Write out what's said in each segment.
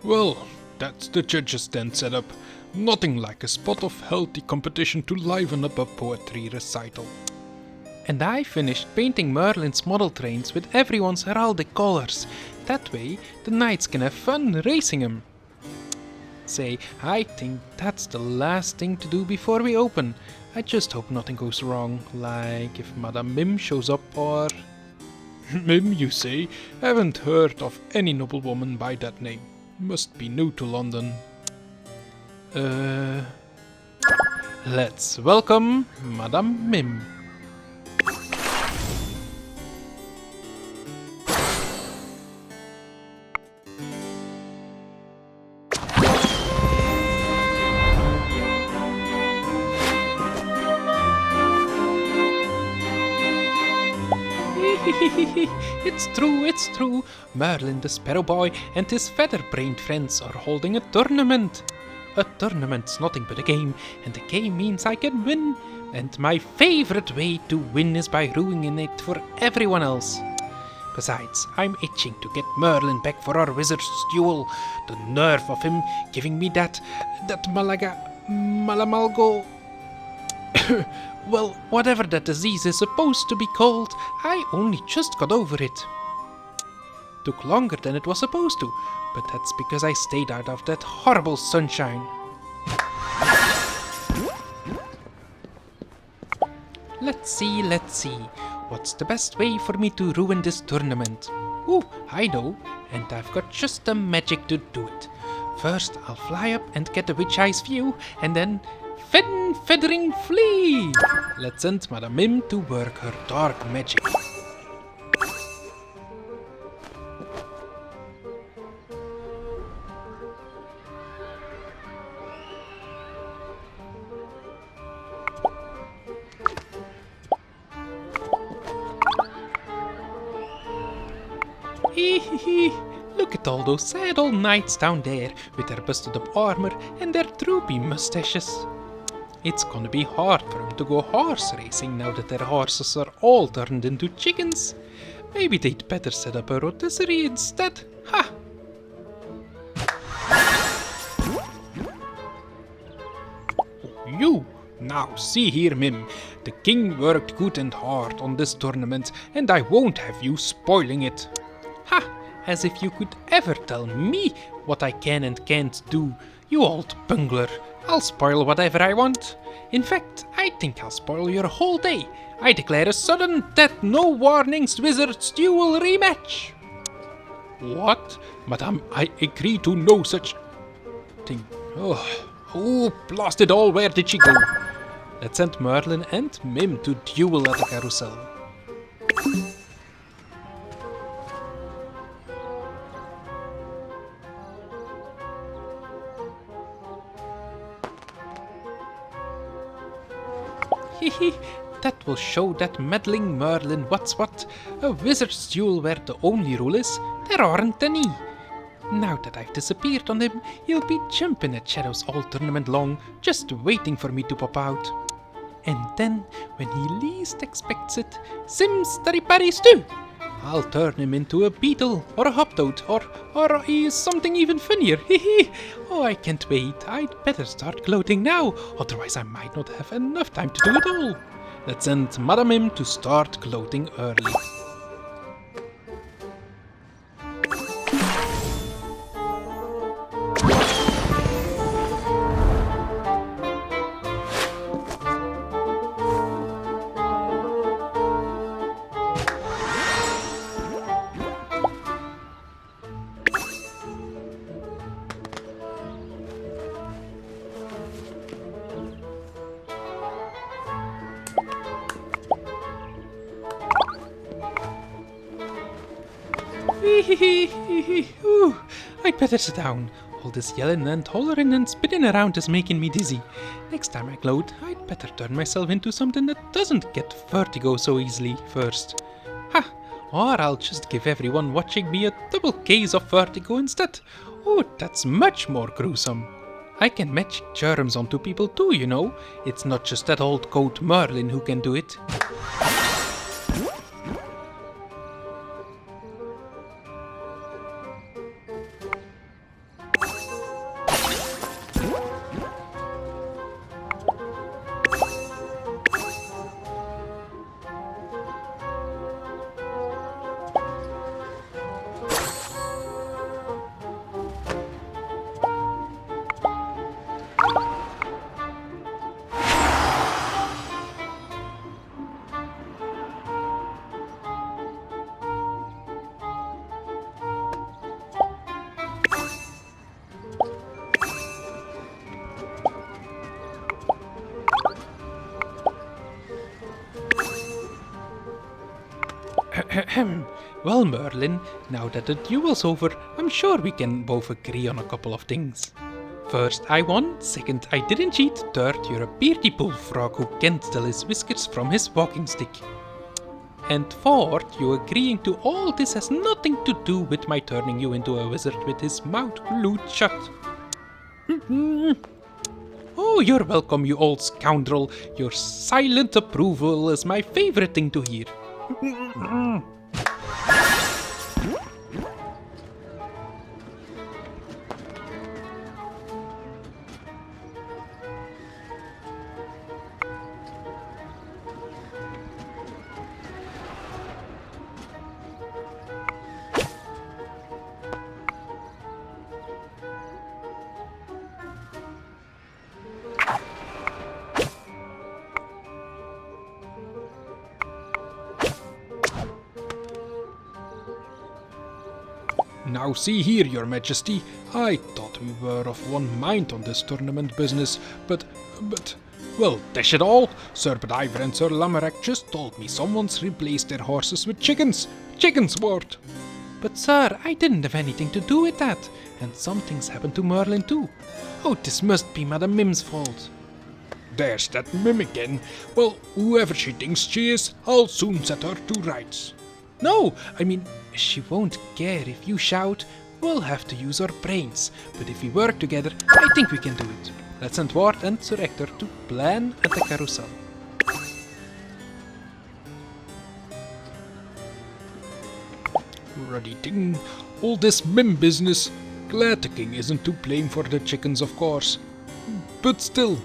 Well, that's the judges' tent setup. Nothing like a spot of healthy competition to liven up a poetry recital. And I finished painting Merlin's model trains with everyone's heraldic colors. That way, the knights can have fun racing them. Say, I think that's the last thing to do before we open. I just hope nothing goes wrong, like if Madame Mim shows up or... Mim, you say? Haven't heard of any noblewoman by that name. Must be new to London. Let's welcome Madame Mim. It's true. Merlin the Sparrow Boy and his feather-brained friends are holding a tournament. A tournament's nothing but a game, and the game means I can win. And my favorite way to win is by ruining it for everyone else. Besides, I'm itching to get Merlin back for our wizard's duel. The nerve of him giving me that malamalgo... Well, whatever that disease is supposed to be called, I only just got over it. Took longer than it was supposed to, but that's because I stayed out of that horrible sunshine. Let's see. What's the best way for me to ruin this tournament? Ooh, I know, and I've got just the magic to do it. First, I'll fly up and get the witch eye's view, and then... feathering flee! Let's send Madame Mim to work her dark magic. Look at all those sad old knights down there with their busted up armor and their droopy mustaches. It's gonna be hard for them to go horse racing now that their horses are all turned into chickens. Maybe they'd better set up a rotisserie instead. Ha! You! Now see here, Mim. The king worked good and hard on this tournament, and I won't have you spoiling it. Ha! As if you could ever tell me what I can and can't do, you old bungler. I'll spoil whatever I want. In fact, I think I'll spoil your whole day. I declare a sudden death, no warnings, wizard's duel rematch. What? Madame, I agree to no such thing. Oh, blast it all, where did she go? Let's send Merlin and Mim to duel at the carousel. Hehe, that will show that meddling Merlin what's what. A wizard's duel where the only rule is there aren't any. Now that I've disappeared on him, he'll be jumping at shadows all tournament long, just waiting for me to pop out. And then, when he least expects it, Sims Tariparis too! I'll turn him into a beetle, or a hoptoad, or something even funnier. Hehe! Oh, I can't wait. I'd better start gloating now, otherwise I might not have enough time to do it all. Let's send Madame Mim to start gloating early. Ooh, I'd better sit down. All this yelling and hollering and spinning around is making me dizzy. Next time I gloat, I'd better turn myself into something that doesn't get vertigo so easily first. Ha! Or I'll just give everyone watching me a double case of vertigo instead. Oh, that's much more gruesome. I can magic germs onto people too, you know. It's not just that old goat Merlin who can do it. Well, Merlin, now that the duel's over, I'm sure we can both agree on a couple of things. First, I won. Second, I didn't cheat. Third, you're a beardy bullfrog who can't tell his whiskers from his walking stick. And fourth, you agreeing to all this has nothing to do with my turning you into a wizard with his mouth glued shut. Oh, you're welcome, you old scoundrel. Your silent approval is my favorite thing to hear. Now see here, your majesty, I thought we were of one mind on this tournament business, but, well, dash it all, Sir Bediver and Sir Lamorak just told me someone's replaced their horses with chickens. Chickens, Ward! But sir, I didn't have anything to do with that, and some things happened to Merlin too. Oh, this must be Madame Mim's fault. There's that Mim again. Well, whoever she thinks she is, I'll soon set her to rights. No, I mean, she won't care if you shout. We'll have to use our brains, but if we work together, I think we can do it. Let's send Ward and Sir Hector to plan at the carousel. Ruddy thing, all this Mim business. Glad the king isn't to blame for the chickens, of course. But still,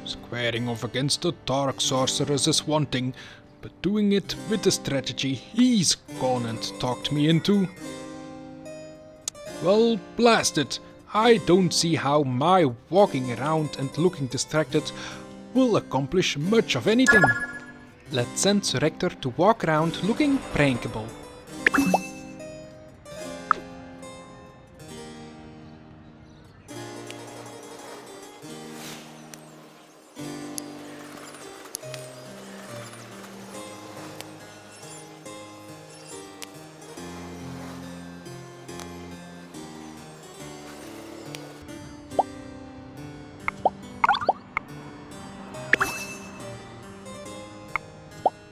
squaring off against the dark sorceress is one thing, but doing it with the strategy he's gone and talked me into. Well, blast it. I don't see how my walking around and looking distracted will accomplish much of anything. Let's send Sir Hector to walk around looking prankable.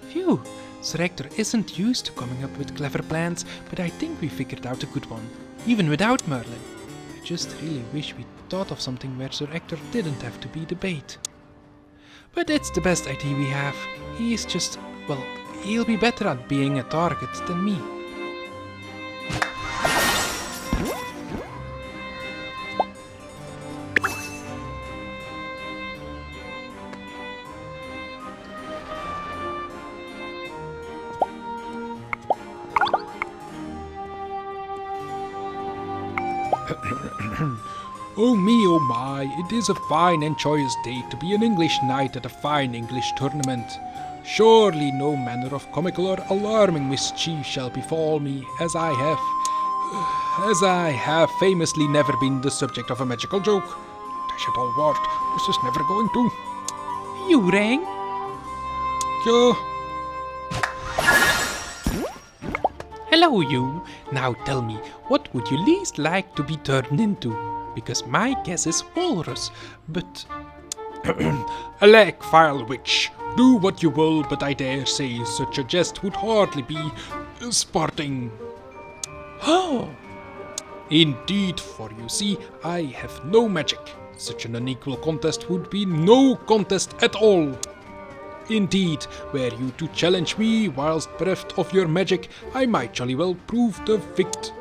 Phew, Sir Hector isn't used to coming up with clever plans, but I think we figured out a good one, even without Merlin. I just really wish we'd thought of something where Sir Hector didn't have to be the bait. But it's the best idea we have. He's just, well, he'll be better at being a target than me. Oh me, oh my, it is a fine and joyous day to be an English knight at a fine English tournament. Surely no manner of comical or alarming mischief shall befall me, as I have famously never been the subject of a magical joke. Dash it all, Ward, this is never going to. You rang? Yeah. Hello, you. Now tell me, what would you least like to be turned into? Because my guess is walrus, but... Alack, vile witch, do what you will, but I dare say such a jest would hardly be sporting. Oh! Indeed, for you see, I have no magic. Such an unequal contest would be no contest at all. Indeed, were you to challenge me whilst bereft of your magic, I might jolly well prove the victor.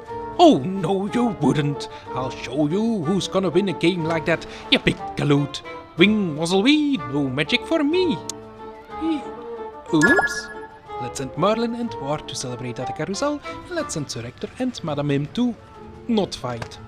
Oh, no, you wouldn't. I'll show you who's gonna win a game like that, you big galoot. Wing wazzle wee, no magic for me. Oops. Let's send Merlin and Ward to celebrate at the carousel, and let's send Sir Hector and Madame Mim to not fight.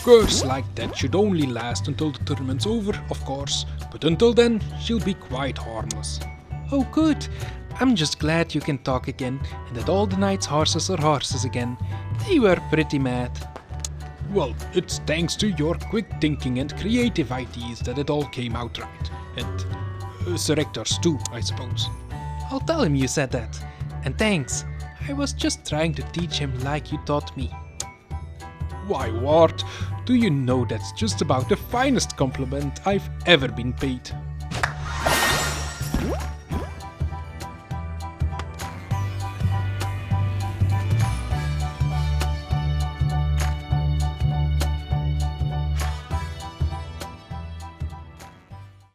Curse like that should only last until the tournament's over, of course, but until then, she'll be quite harmless. Oh good, I'm just glad you can talk again and that all the knight's horses are horses again. They were pretty mad. Well, it's thanks to your quick thinking and creative ideas that it all came out right. And Sir Hector's too, I suppose. I'll tell him you said that. And thanks, I was just trying to teach him like you taught me. Why, Ward, do you know that's just about the finest compliment I've ever been paid?